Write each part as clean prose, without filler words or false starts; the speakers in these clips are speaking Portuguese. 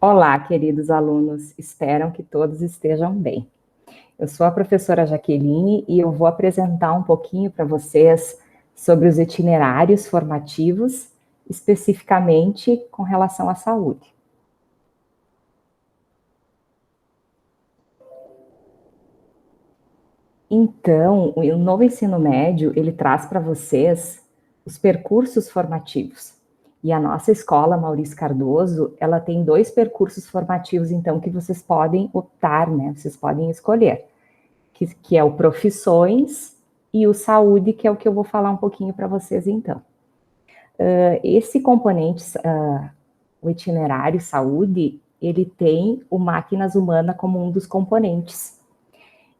Olá, queridos alunos, espero que todos estejam bem. Eu sou a professora Jaqueline e eu vou apresentar um pouquinho para vocês sobre os itinerários formativos, especificamente com relação à saúde. Então, o novo ensino médio, ele traz para vocês os percursos formativos. E a nossa escola, Maurício Cardoso, ela tem 2 percursos formativos, então, que vocês podem optar, né? Vocês podem escolher, que é o Profissões e o Saúde, que é o que eu vou falar um pouquinho para vocês, então. Esse componente, o itinerário Saúde, ele tem o Máquinas Humanas como um dos componentes.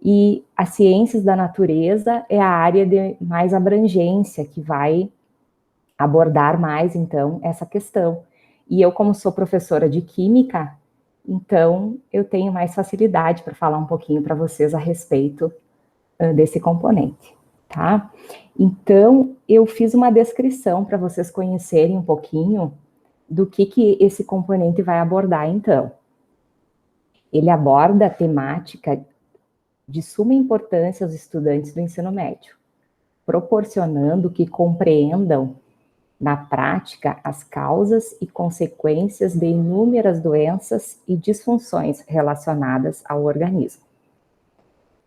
E as ciências da natureza é a área de mais abrangência, que vai abordar mais, então, essa questão. E eu, como sou professora de Química, então, eu tenho mais facilidade para falar um pouquinho para vocês a respeito desse componente, tá? Então, eu fiz uma descrição para vocês conhecerem um pouquinho do que esse componente vai abordar, então. Ele aborda a temática de suma importância aos estudantes do ensino médio, proporcionando que compreendam na prática as causas e consequências de inúmeras doenças e disfunções relacionadas ao organismo.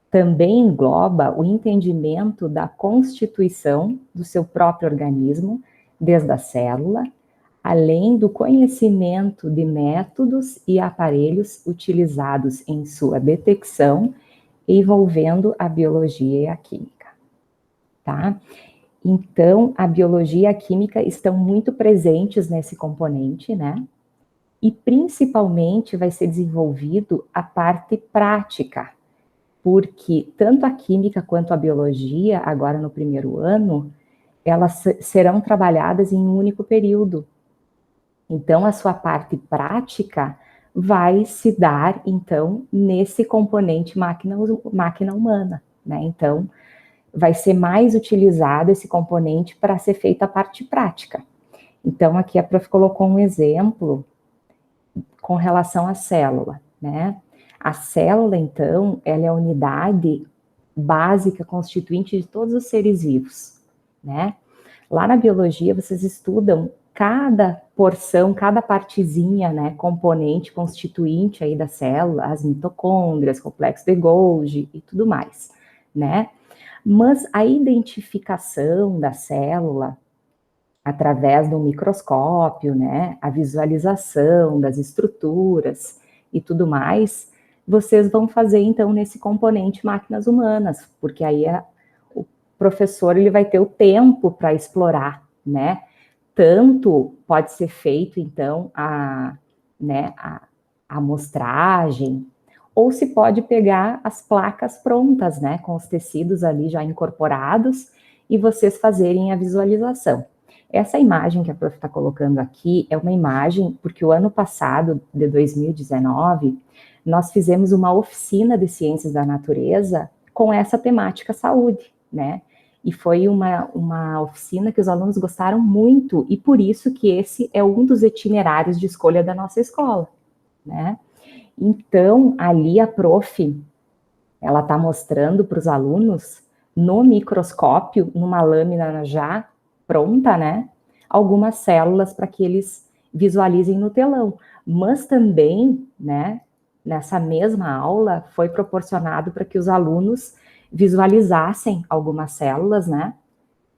Também engloba o entendimento da constituição do seu próprio organismo, desde a célula, além do conhecimento de métodos e aparelhos utilizados em sua detecção, envolvendo a biologia e a química, tá? Então, a biologia e a química estão muito presentes nesse componente, né? E principalmente vai ser desenvolvido a parte prática, porque tanto a química quanto a biologia, agora no primeiro ano, elas serão trabalhadas em um único período. Então, a sua parte prática vai se dar, então, nesse componente máquina humana, né? Então, vai ser mais utilizado esse componente para ser feita a parte prática. Então, aqui a prof colocou um exemplo com relação à célula, né? A célula, então, ela é a unidade básica constituinte de todos os seres vivos, né? Lá na biologia, vocês estudam cada porção, cada partezinha, né, componente constituinte aí da célula, as mitocôndrias, complexo de Golgi e tudo mais, né? Mas a identificação da célula através do microscópio, né, a visualização das estruturas e tudo mais, vocês vão fazer então nesse componente máquinas humanas, porque aí o professor ele vai ter o tempo para explorar, né? Tanto pode ser feito então a amostragem, ou se pode pegar as placas prontas, né, com os tecidos ali já incorporados e vocês fazerem a visualização. Essa imagem que a prof está colocando aqui é uma imagem, porque o ano passado, de 2019, nós fizemos uma oficina de ciências da natureza com essa temática saúde, né? E foi uma oficina que os alunos gostaram muito, e por isso que esse é um dos itinerários de escolha da nossa escola, né? Então, ali a prof, ela está mostrando para os alunos, no microscópio, numa lâmina já pronta, né, algumas células para que eles visualizem no telão. Mas também, né, nessa mesma aula, foi proporcionado para que os alunos visualizassem algumas células, né,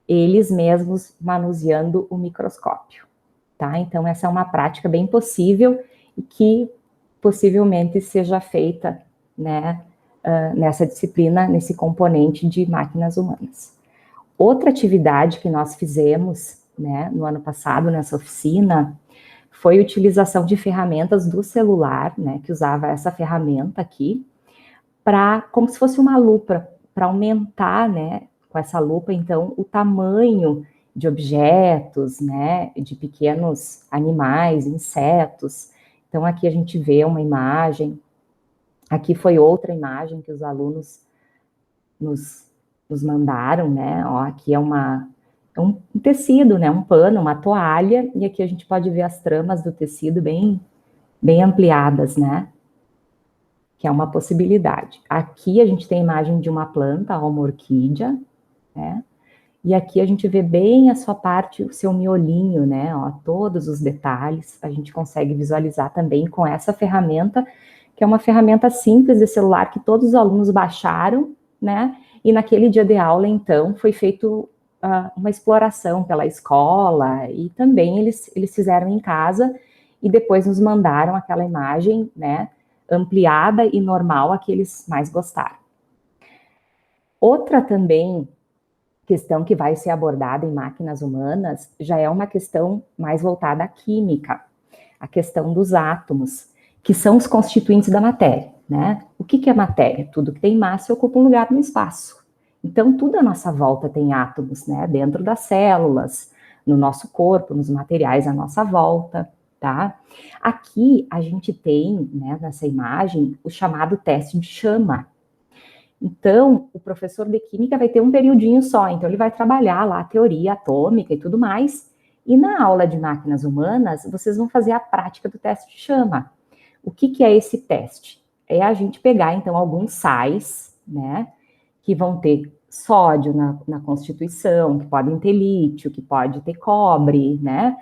eles mesmos manuseando o microscópio, tá? Então, essa é uma prática bem possível e que possivelmente seja feita, né, nessa disciplina, nesse componente de máquinas humanas. Outra atividade que nós fizemos, né, no ano passado, nessa oficina, foi a utilização de ferramentas do celular, né, que usava essa ferramenta aqui, como se fosse uma lupa, para aumentar, né, com essa lupa, então, o tamanho de objetos, né, de pequenos animais, insetos. Então, aqui a gente vê uma imagem, aqui foi outra imagem que os alunos nos mandaram, né, ó, aqui é um tecido, né, um pano, uma toalha, e aqui a gente pode ver as tramas do tecido bem bem ampliadas, né? Que é uma possibilidade. Aqui a gente tem a imagem de uma planta, uma orquídea, né? E aqui a gente vê bem a sua parte, o seu miolinho, né? Ó, todos os detalhes, a gente consegue visualizar também com essa ferramenta, que é uma ferramenta simples de celular que todos os alunos baixaram, né? E naquele dia de aula, então, foi feito uma exploração pela escola e também eles fizeram em casa e depois nos mandaram aquela imagem, né? Ampliada e normal, a que eles mais gostaram. Outra também questão que vai ser abordada em máquinas humanas já é uma questão mais voltada à química, a questão dos átomos, que são os constituintes da matéria, né? O que é matéria? Tudo que tem massa ocupa um lugar no espaço. Então, tudo à nossa volta tem átomos, né? Dentro das células, no nosso corpo, nos materiais à nossa volta, tá? Aqui a gente tem, né, nessa imagem, o chamado teste de chama. Então, o professor de química vai ter um periodinho só, então ele vai trabalhar lá a teoria atômica e tudo mais, e na aula de máquinas humanas, vocês vão fazer a prática do teste de chama. O que é esse teste? É a gente pegar, então, alguns sais, né, que vão ter sódio na constituição, que podem ter lítio, que pode ter cobre, né,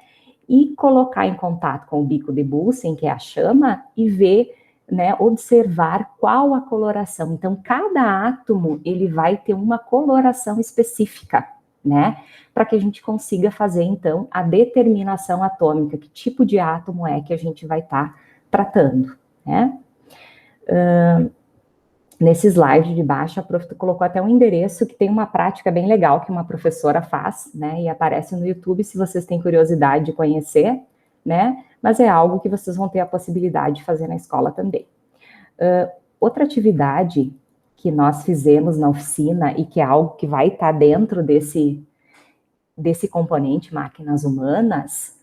e colocar em contato com o bico de Bunsen, que é a chama, e ver, né, observar qual a coloração. Então, cada átomo, ele vai ter uma coloração específica, né, para que a gente consiga fazer, então, a determinação atômica, que tipo de átomo é que a gente vai estar tratando, né. Nesse slide de baixo, a prof colocou até um endereço que tem uma prática bem legal que uma professora faz, né, e aparece no YouTube se vocês têm curiosidade de conhecer, né, mas é algo que vocês vão ter a possibilidade de fazer na escola também. Outra atividade que nós fizemos na oficina e que é algo que vai estar dentro desse componente máquinas humanas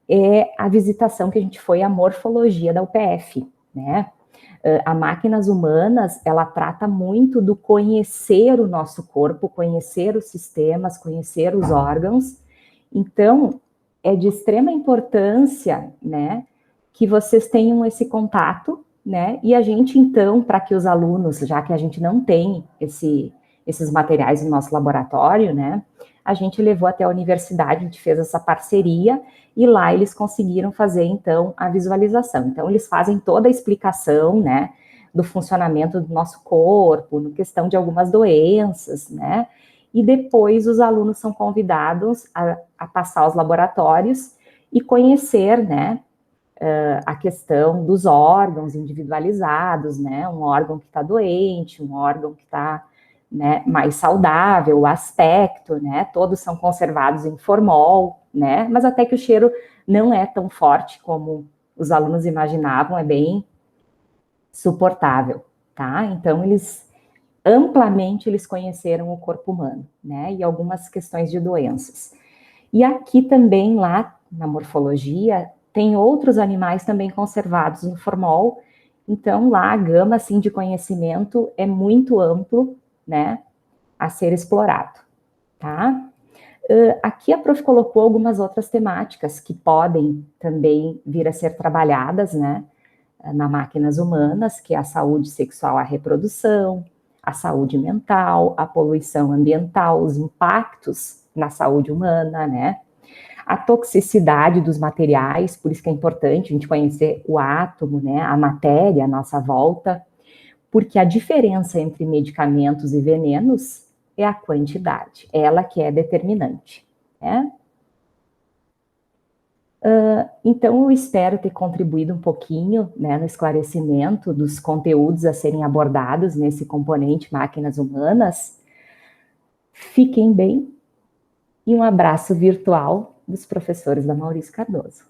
é a visitação que a gente foi à morfologia da UPF, né. A máquinas humanas, ela trata muito do conhecer o nosso corpo, conhecer os sistemas, conhecer os órgãos. Então, é de extrema importância, né, que vocês tenham esse contato, né, e a gente, então, para que os alunos, já que a gente não tem esses materiais no nosso laboratório, né, a gente levou até a universidade, a gente fez essa parceria, e lá eles conseguiram fazer, então, a visualização. Então, eles fazem toda a explicação, né, do funcionamento do nosso corpo, no questão de algumas doenças, né, e depois os alunos são convidados a passar aos laboratórios e conhecer, né, a questão dos órgãos individualizados, né, um órgão que está doente, um órgão que está, né, mais saudável, o aspecto, né, todos são conservados em formol, né, mas até que o cheiro não é tão forte como os alunos imaginavam, é bem suportável, tá? Então, amplamente eles conheceram o corpo humano, né, e algumas questões de doenças. E aqui também, lá na morfologia, tem outros animais também conservados no formol, então lá a gama, assim, de conhecimento é muito amplo, né, a ser explorado, tá? Aqui a prof colocou algumas outras temáticas que podem também vir a ser trabalhadas, né, na máquinas humanas, que é a saúde sexual, a reprodução, a saúde mental, a poluição ambiental, os impactos na saúde humana, né, a toxicidade dos materiais, por isso que é importante a gente conhecer o átomo, né, a matéria à nossa volta, porque a diferença entre medicamentos e venenos é a quantidade, ela que é determinante, né? Então, eu espero ter contribuído um pouquinho, né, no esclarecimento dos conteúdos a serem abordados nesse componente máquinas humanas. Fiquem bem e um abraço virtual dos professores da Maurício Cardoso.